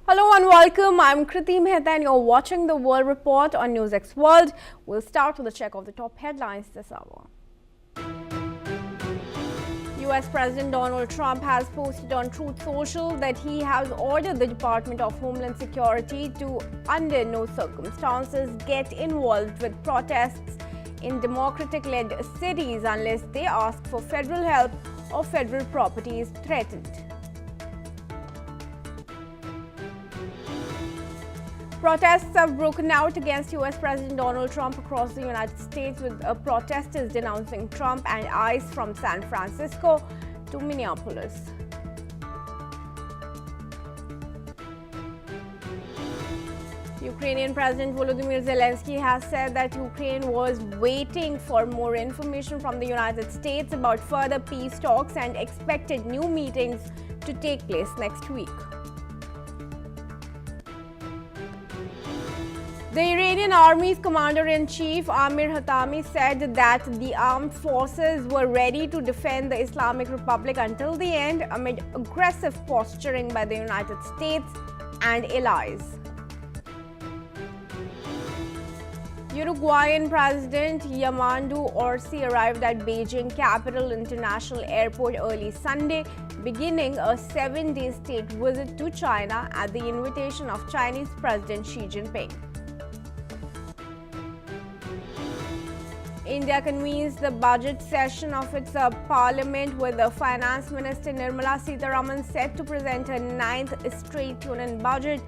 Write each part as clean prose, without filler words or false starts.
Hello and welcome. I'm Kriti Mehta and you're watching the World Report on NewsX World. We'll start with a check of the top headlines this hour. US President Donald Trump has posted on Truth Social that he has ordered the Department of Homeland Security to, under no circumstances, get involved with protests in Democratic-led cities unless they ask for federal help or federal property is threatened. Protests have broken out against US President Donald Trump across the United States, with protesters denouncing Trump and ICE from San Francisco to Minneapolis. Ukrainian President Volodymyr Zelensky has said that Ukraine was waiting for more information from the United States about further peace talks and expected new meetings to take place next week. The Iranian Army's Commander-in-Chief Amir Hatami said that the armed forces were ready to defend the Islamic Republic until the end amid aggressive posturing by the United States and allies. Uruguayan President Yamandu Orsi arrived at Beijing Capital International Airport early Sunday, beginning a 7-day state visit to China at the invitation of Chinese President Xi Jinping. India convenes the budget session of its parliament, with the Finance Minister Nirmala Sitharaman set to present her 9th straight union budget.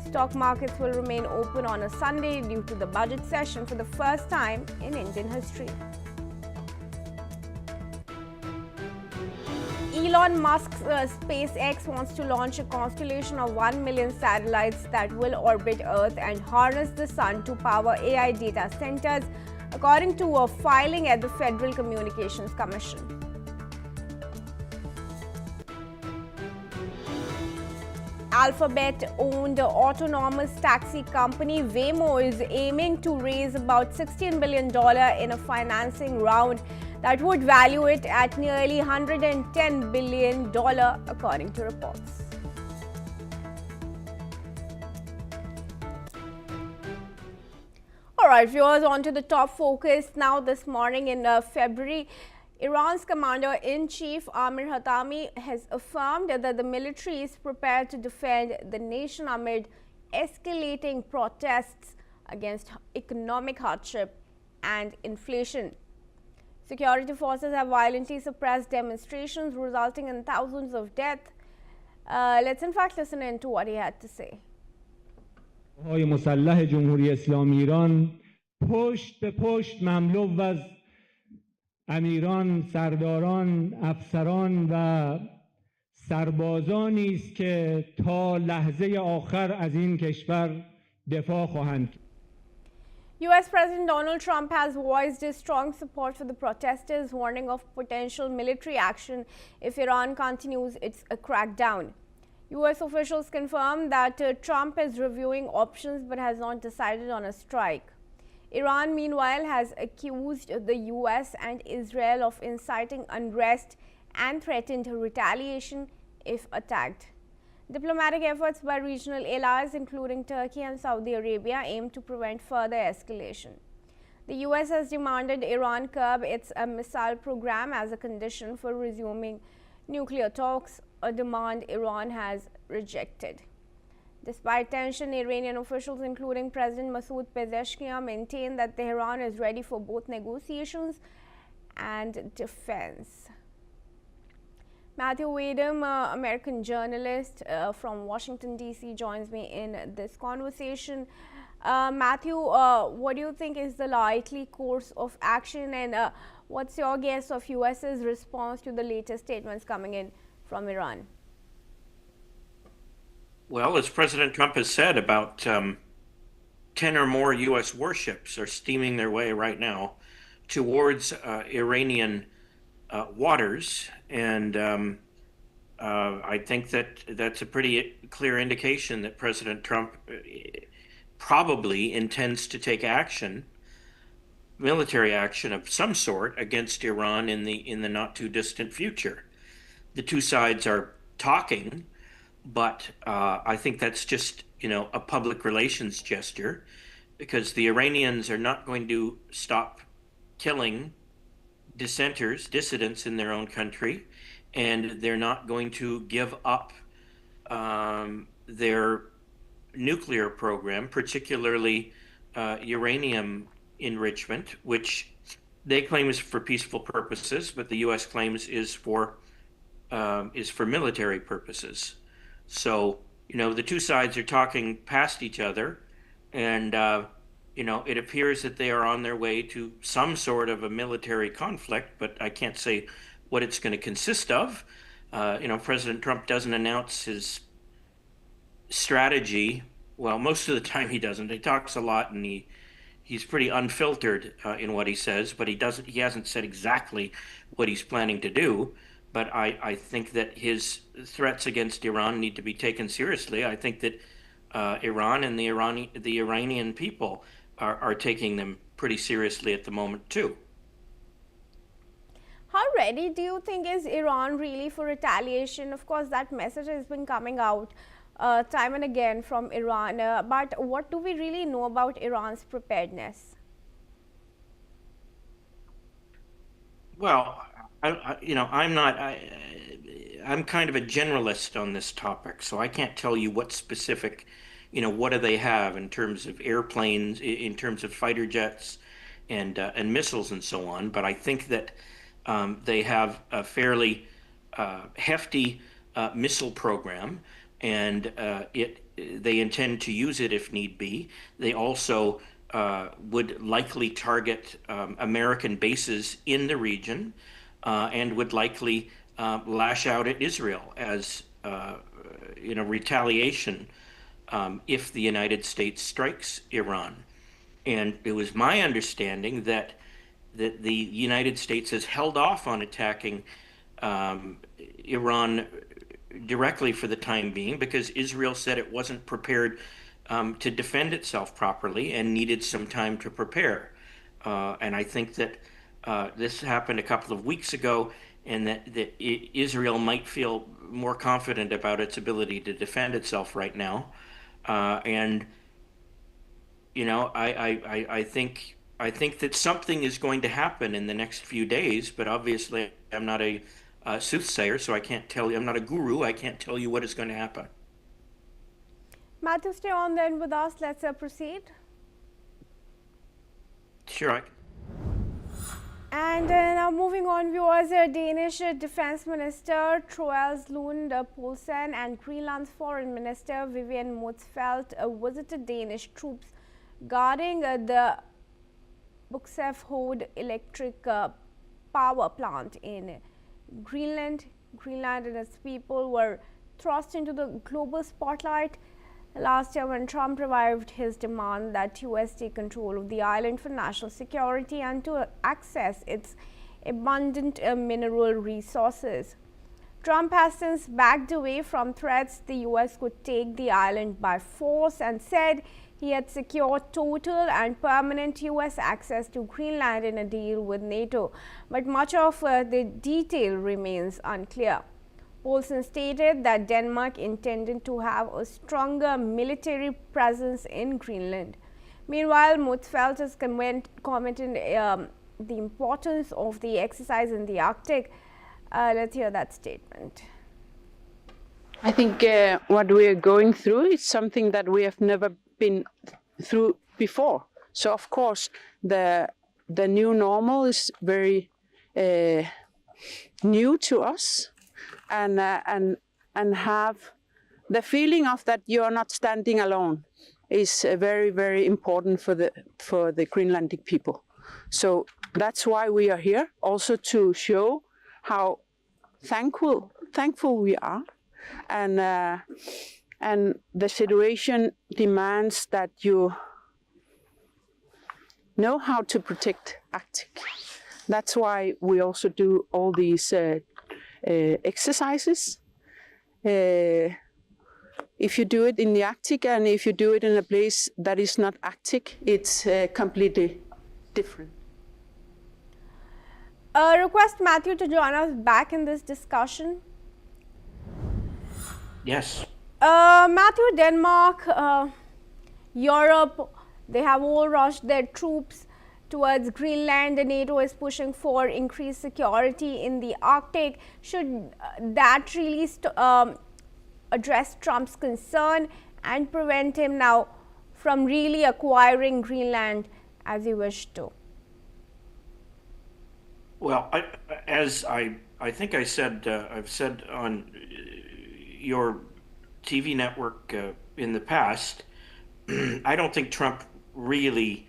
Stock markets will remain open on a Sunday due to the budget session for the first time in Indian history. Elon Musk's SpaceX wants to launch a constellation of 1 million satellites that will orbit Earth and harness the sun to power AI data centers, according to a filing at the Federal Communications Commission. Alphabet-owned autonomous taxi company Waymo is aiming to raise about $16 billion in a financing round that would value it at nearly $110 billion, according to reports. All right, viewers, on to the top focus now. This morning in February, Iran's Commander-in-Chief Amir Hatami has affirmed that the military is prepared to defend the nation amid escalating protests against economic hardship and inflation. Security forces have violently suppressed demonstrations, resulting in thousands of deaths. Let's in fact listen in to what he had to say. های مسلح جمهوری اسلامی ایران پشت به پشت مملو از امیران، سرداران، افسران و سربازانی است که تا لحظه آخر از این کشور دفاع خواهند کرد. US President Donald Trump has voiced his strong support for the protesters, warning of potential military action if Iran continues its crackdown. US officials confirmed that Trump is reviewing options but has not decided on a strike. Iran, meanwhile, has accused the US and Israel of inciting unrest and threatened retaliation if attacked. Diplomatic efforts by regional allies, including Turkey and Saudi Arabia, aim to prevent further escalation. The US has demanded Iran curb its missile program as a condition for resuming nuclear talks, a demand Iran has rejected. Despite tension, Iranian officials, including President Masoud Pezeshkian, maintain that Tehran is ready for both negotiations and defense. Matthew Wadham, American journalist from Washington, D.C., joins me in this conversation. Matthew, what do you think is the likely course of action, and what's your guess of US's response to the latest statements coming in from Iran? Well, as President Trump has said, about 10 or more U.S. warships are steaming their way right now towards Iranian waters, and I think that that's a pretty clear indication that President Trump probably intends to take action, military action of some sort, against Iran in the not too distant future. the two sides are talking, but I think that's just, a public relations gesture, because the Iranians are not going to stop killing dissenters, dissidents in their own country, and they're not going to give up their nuclear program, particularly uranium enrichment, which they claim is for peaceful purposes, but the U.S. claims is for military purposes. So, the two sides are talking past each other, and it appears that they are on their way to some sort of a military conflict, but I can't say what it's going to consist of. President Trump doesn't announce his strategy. Well, most of the time he doesn't. He talks a lot, and he's pretty unfiltered in what he says, but he hasn't said exactly what he's planning to do. But I think that his threats against Iran need to be taken seriously. I think that Iran and the Iranian people are taking them pretty seriously at the moment too. How ready do you think is Iran really for retaliation? Of course, that message has been coming out time and again from Iran, but what do we really know about Iran's preparedness? Well, I'm kind of a generalist on this topic, so I can't tell you what specific, what do they have in terms of airplanes, in terms of fighter jets, and missiles and so on. But I think that they have a fairly hefty missile program, and they intend to use it if need be. They also would likely target American bases in the region, and would likely lash out at Israel as retaliation if the United States strikes Iran. And it was my understanding that the United States has held off on attacking Iran directly for the time being, because Israel said it wasn't prepared to defend itself properly and needed some time to prepare. And I think that this happened a couple of weeks ago, and that Israel might feel more confident about its ability to defend itself right now. I think that something is going to happen in the next few days, but obviously I'm not a soothsayer, so I can't tell you. I'm not a guru. I can't tell you what is going to happen. Matthew, stay on then with us. Let's proceed. Sure. And now moving on, viewers, Danish Defense Minister Troels Lund Poulsen and Greenland's Foreign Minister Vivian Motzfeldt visited Danish troops guarding the Buxtehude electric power plant in Greenland. Greenland and its people were thrust into the global spotlight last year when Trump revived his demand that US take control of the island for national security and to access its abundant mineral resources. Trump has since backed away from threats the US could take the island by force and said he had secured total and permanent US access to Greenland in a deal with NATO, but much of the detail remains unclear. Poulsen stated that Denmark intended to have a stronger military presence in Greenland. Meanwhile, Motzfeldt has commented the importance of the exercise in the Arctic. Let's hear that statement. I think what we are going through is something that we have never been through before. So of course the new normal is very new to us. And have the feeling of that you are not standing alone is very, very important for the Greenlandic people. So that's why we are here, also to show how thankful we are, and the situation demands that you know how to protect Arctic. That's why we also do all these exercises. If you do it in the Arctic and if you do it in a place that is not Arctic, it's completely different. Request Matthew to join us back in this discussion. Yes. Matthew, Denmark, Europe, they have all rushed their troops towards Greenland. The NATO is pushing for increased security in the Arctic. Should that really address Trump's concern and prevent him now from really acquiring Greenland as he wished to? Well, I think I said, I've said on your TV network in the past, I don't think Trump really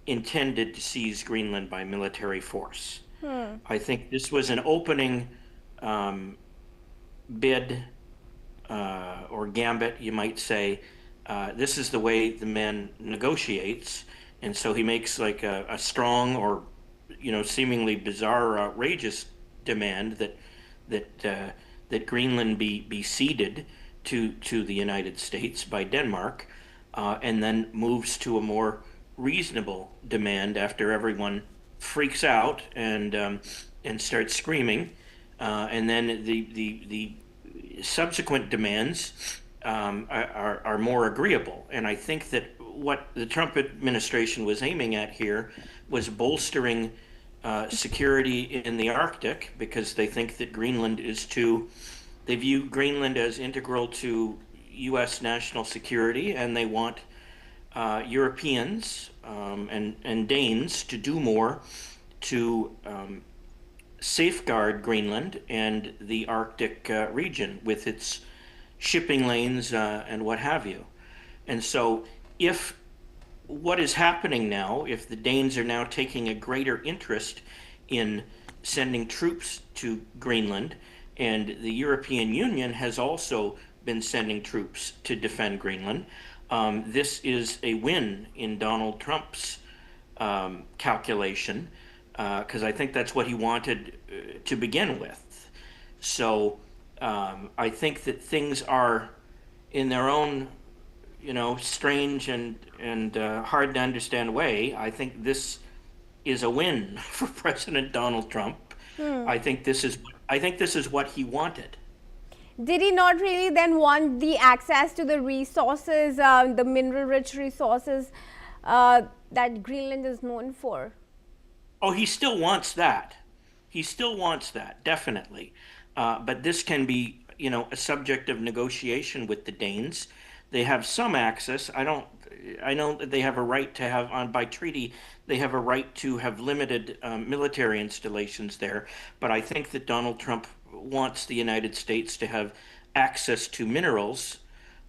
intended to seize Greenland by military force. I think this was an opening bid or gambit, you might say. This is the way the man negotiates, and so he makes like a strong or seemingly bizarre or outrageous demand that Greenland be ceded to the United States by Denmark, and then moves to a more reasonable demand after everyone freaks out and starts screaming, and then the subsequent demands are more agreeable. And I think that what the Trump administration was aiming at here was bolstering security in the Arctic, because they think that they view Greenland as integral to U.S. national security, and they want Europeans and Danes to do more to safeguard Greenland and the Arctic region with its shipping lanes and what have you. And so if what is happening now, if the Danes are now taking a greater interest in sending troops to Greenland, and the European Union has also been sending troops to defend Greenland, this is a win in Donald Trump's calculation, because I think that's what he wanted to begin with. So I think that things are, in their own strange and hard to understand way, I think this is a win for President Donald Trump. I think this is what he wanted. Did he not really then want the access to the resources, the mineral-rich resources that Greenland is known for? Oh, he still wants that. He still wants that, definitely. But this can be, a subject of negotiation with the Danes. They have some access. I know that they have a right to have, by treaty, they have a right to have limited military installations there. But I think that Donald Trump wants the United States to have access to minerals,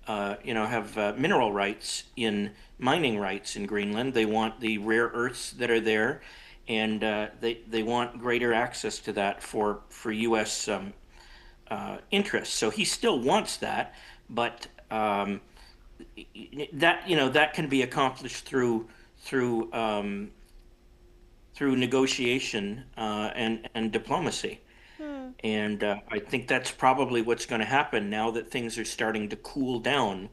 have mineral rights mining rights in Greenland. They want the rare earths that are there, and they want greater access to that for U.S. Interests. So he still wants that, but that can be accomplished through negotiation and diplomacy. And I think that's probably what's going to happen now that things are starting to cool down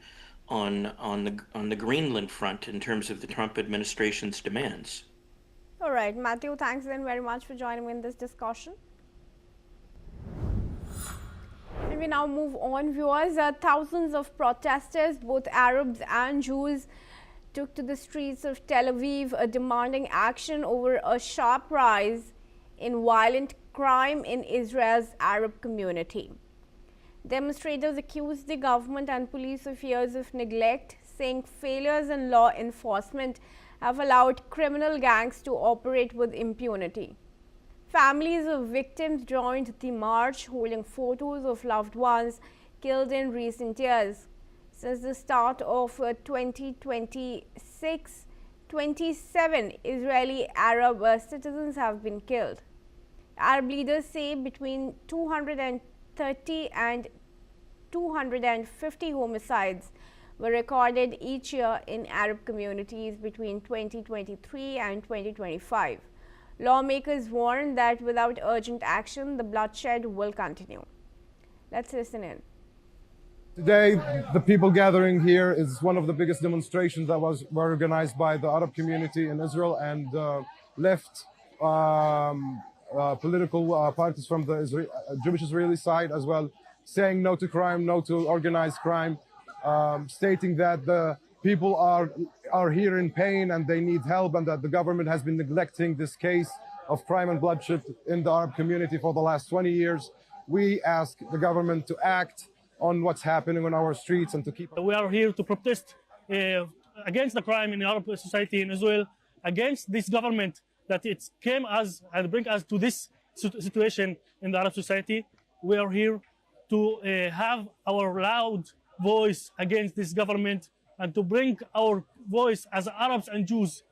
on the Greenland front in terms of the Trump administration's demands. All right, Matthew, thanks then very much for joining me in this discussion. And we now move on, viewers. Thousands of protesters, both Arabs and Jews, took to the streets of Tel Aviv demanding action over a sharp rise in violent crime in Israel's Arab community. Demonstrators accused the government and police of years of neglect, saying failures in law enforcement have allowed criminal gangs to operate with impunity. Families of victims joined the march, holding photos of loved ones killed in recent years. Since the start of 2026, 27 Israeli Arab citizens have been killed. Arab leaders say between 230 and 250 homicides were recorded each year in Arab communities between 2023 and 2025. Lawmakers warn that without urgent action, the bloodshed will continue. Let's listen in. Today, the people gathering here is one of the biggest demonstrations that were organized by the Arab community in Israel and left political parties from the Jewish Israeli side, as well saying no to crime, no to organized crime, stating that the people are here in pain and they need help, and that the government has been neglecting this case of crime and bloodshed in the Arab community for the last 20 years. We ask the government to act on what's happening on our streets and to keep... We are here to protest against the crime in the Arab society in Israel, against this government that it came as and bring us to this situation in the Arab society. We are here to have our loud voice against this government and to bring our voice as Arabs and Jews.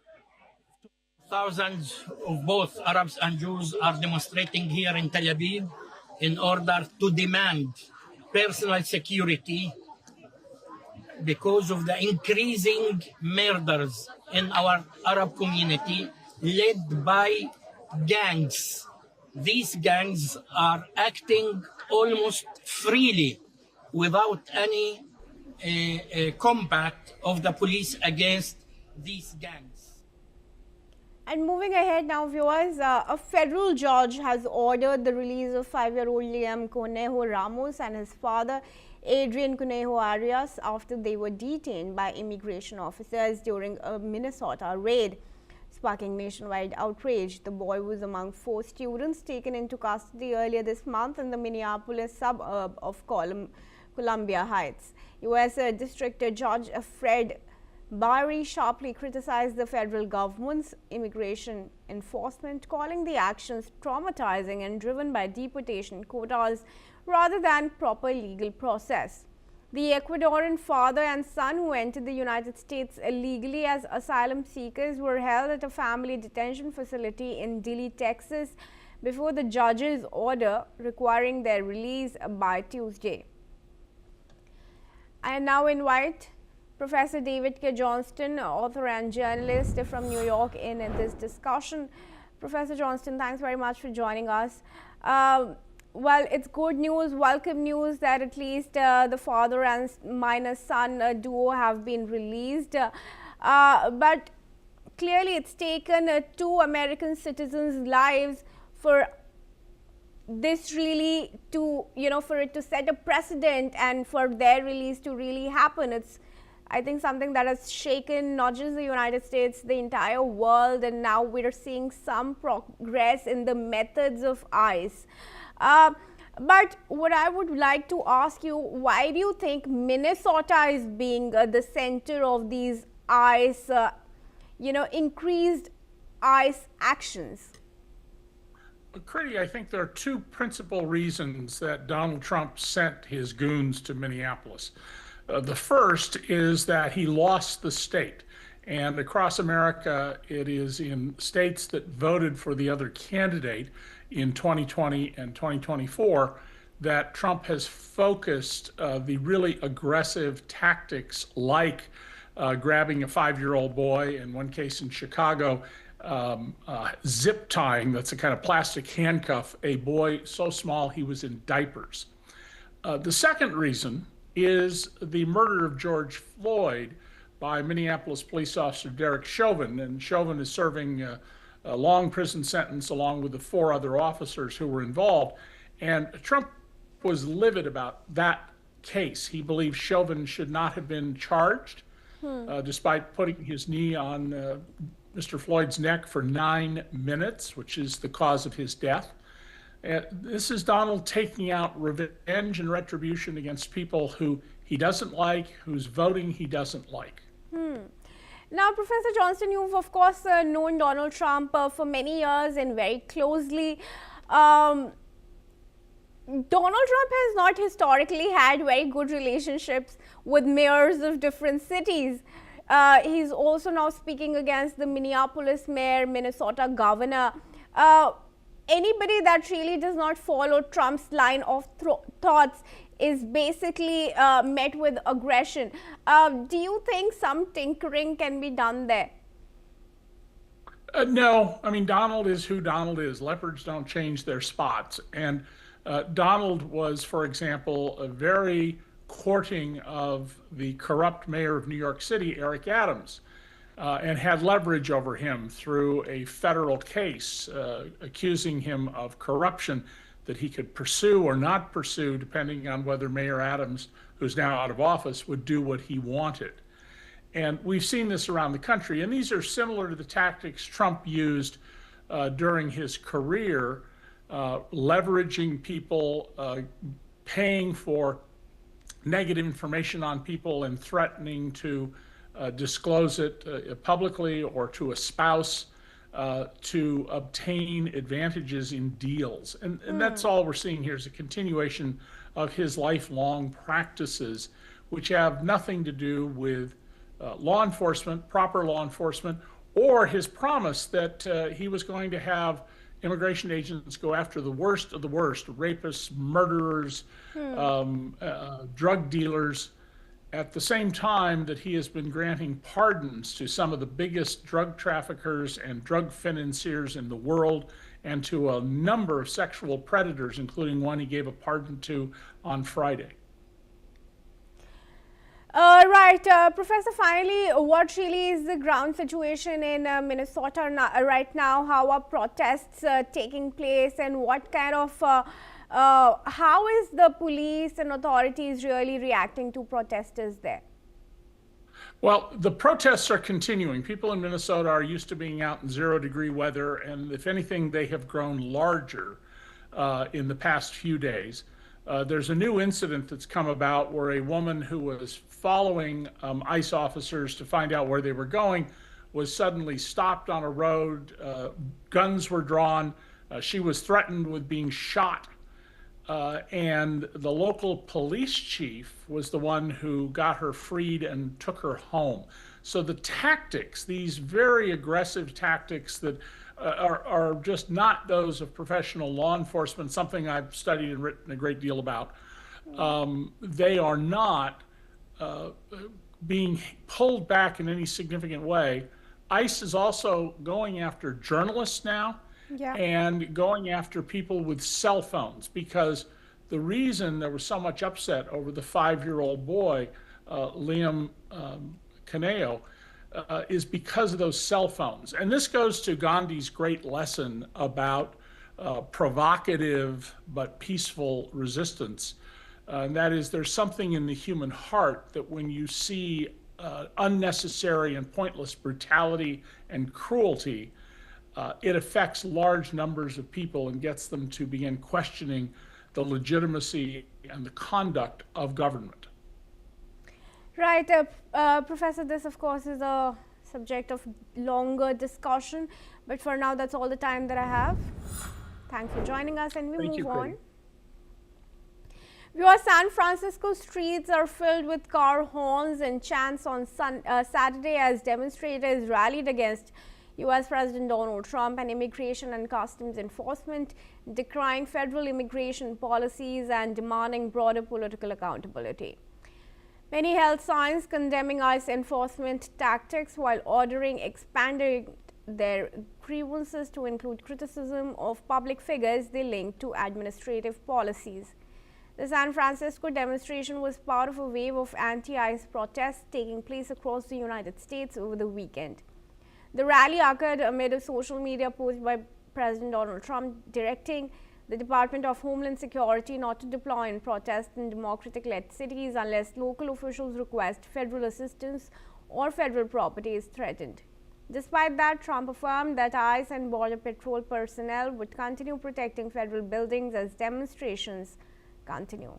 Thousands of both Arabs and Jews are demonstrating here in Tel Aviv in order to demand personal security because of the increasing murders in our Arab community led by gangs. These gangs are acting almost freely without any combat of the police against these gangs. And moving ahead now, viewers, a federal judge has ordered the release of 5-year-old Liam Conejo Ramos and his father, Adrian Conejo Arias, after they were detained by immigration officers during a Minnesota raid, sparking nationwide outrage. The boy was among 4 students taken into custody earlier this month in the Minneapolis suburb of Columbia Heights. U.S. District Judge Fred Barry sharply criticized the federal government's immigration enforcement, calling the actions traumatizing and driven by deportation quotas rather than proper legal process. The Ecuadorian father and son who entered the United States illegally as asylum seekers were held at a family detention facility in Dilley, Texas, before the judge's order requiring their release by Tuesday. I now invite Professor David K. Johnston, author and journalist from New York, in this discussion. Professor Johnston, thanks very much for joining us. Well, it's good news, welcome news that at least the father and minor son duo have been released. But clearly it's taken 2 American citizens' lives for this really to, for it to set a precedent and for their release to really happen. It's, I think, something that has shaken not just the United States, the entire world, and now we're seeing some progress in the methods of ICE. But what I would like to ask you, why do you think Minnesota is being the center of these ICE, increased ICE actions? Kriti, I think there are 2 principal reasons that Donald Trump sent his goons to Minneapolis. The first is that he lost the state. And across America, it is in states that voted for the other candidate in 2020 and 2024 that Trump has focused the really aggressive tactics like grabbing a 5-year-old boy, in one case in Chicago, zip tying, that's a kind of plastic handcuff, a boy so small he was in diapers. The second reason is the murder of George Floyd by Minneapolis police officer Derek Chauvin. And Chauvin is serving a long prison sentence along with the 4 other officers who were involved. And Trump was livid about that case. He believes Chauvin should not have been charged, despite putting his knee on Mr. Floyd's neck for 9 minutes, which is the cause of his death. This is Donald taking out revenge and retribution against people who he doesn't like, whose voting he doesn't like. Now, Professor Johnston, you've of course known Donald Trump for many years and very closely. Donald Trump has not historically had very good relationships with mayors of different cities. He's also now speaking against the Minneapolis mayor, Minnesota governor. Anybody that really does not follow Trump's line of thoughts is basically met with aggression. Do you think some tinkering can be done there? No, I mean, Donald is who Donald is. Leopards don't change their spots. And Donald was, for example, a very courting of the corrupt mayor of New York City, Eric Adams, and had leverage over him through a federal case accusing him of corruption that he could pursue or not pursue, depending on whether Mayor Adams, who's now out of office, would do what he wanted. And we've seen this around the country, and these are similar to the tactics Trump used during his career, leveraging people, paying for negative information on people and threatening to disclose it publicly or to a spouse to obtain advantages in deals. And that's all we're seeing here is a continuation of his lifelong practices, which have nothing to do with law enforcement, proper law enforcement, or his promise that he was going to have immigration agents go after the worst of the worst, rapists, murderers, drug dealers, at the same time that he has been granting pardons to some of the biggest drug traffickers and drug financiers in the world, and to a number of sexual predators, including one he gave a pardon to on Friday. Right, Professor, finally, what really is the ground situation in Minnesota right now? How are protests taking place, and what kind of, how is the police and authorities really reacting to protesters there? Well, the protests are continuing. People in Minnesota are used to being out in 0-degree weather, and if anything, they have grown larger in the past few days. There's a new incident that's come about where a woman who was following ICE officers to find out where they were going was suddenly stopped on a road. Guns were drawn. She was threatened with being shot. And the local police chief was the one who got her freed and took her home. So the tactics, these very aggressive tactics that are just not those of professional law enforcement, something I've studied and written a great deal about. They are not being pulled back in any significant way. ICE is also going after journalists now, and going after people with cell phones, because the reason there was so much upset over the 5-year-old boy, Liam Caneo, is because of those cell phones. And this goes to Gandhi's great lesson about provocative but peaceful resistance. And that is, there's something in the human heart that when you see unnecessary and pointless brutality and cruelty, it affects large numbers of people and gets them to begin questioning the legitimacy and the conduct of government. Right, Professor, this of course is a subject of longer discussion, but for now that's all the time that I have. Thanks for joining us, and we move on. Viewers, San Francisco streets are filled with car horns and chants on Saturday as demonstrators rallied against U.S. President Donald Trump and immigration and customs enforcement, decrying federal immigration policies and demanding broader political accountability. Many held signs condemning ICE enforcement tactics while expanding their grievances to include criticism of public figures they linked to administrative policies. The San Francisco demonstration was part of a wave of anti-ICE protests taking place across the United States over the weekend. The rally occurred amid a social media post by President Donald Trump directing the Department of Homeland Security not to deploy in protest in Democratic-led cities unless local officials request federal assistance or federal property is threatened. Despite that, Trump affirmed that ICE and Border Patrol personnel would continue protecting federal buildings as demonstrations continue.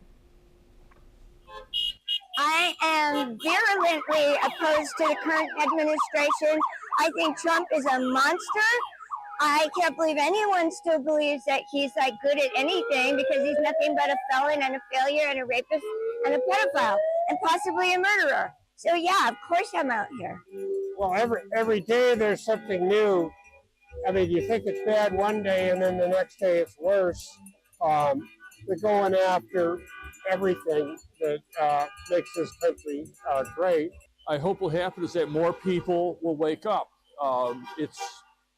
I am virulently opposed to the current administration. I think Trump is a monster. I can't believe anyone still believes that he's like good at anything, because he's nothing but a felon and a failure and a rapist and a pedophile and possibly a murderer. So yeah, of course I'm out here. Well, every day there's something new. I mean, you think it's bad one day and then the next day it's worse. They're going after everything that makes this country great. I hope what will happen is that more people will wake up.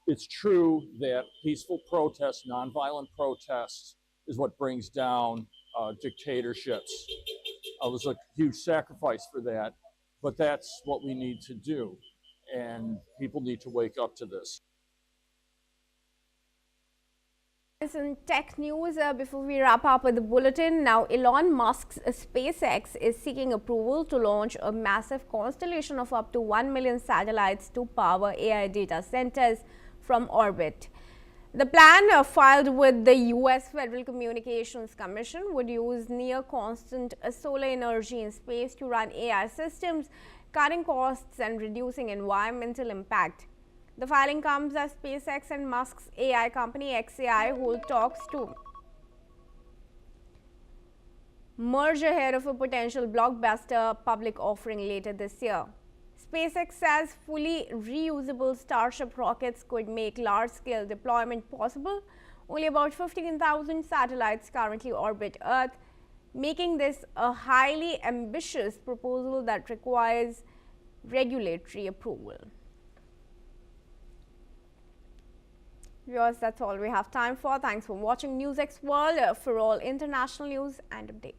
It's true that peaceful protests, nonviolent protests, is what brings down dictatorships. It was a huge sacrifice for that, but that's what we need to do, and people need to wake up to this. In tech news, before we wrap up with the bulletin, now Elon Musk's Spacex is seeking approval to launch a massive constellation of up to 1 million satellites to power AI data centers from orbit. The plan, filed with the US Federal Communications Commission, would use near constant solar energy in space to run AI systems, cutting costs and reducing environmental impact. The filing comes as SpaceX and Musk's AI company XAI hold talks to merge ahead of a potential blockbuster public offering later this year. SpaceX says fully reusable Starship rockets could make large-scale deployment possible. Only about 15,000 satellites currently orbit Earth, making this a highly ambitious proposal that requires regulatory approval. Viewers, that's all we have time for. Thanks for watching NewsX World for all international news and updates.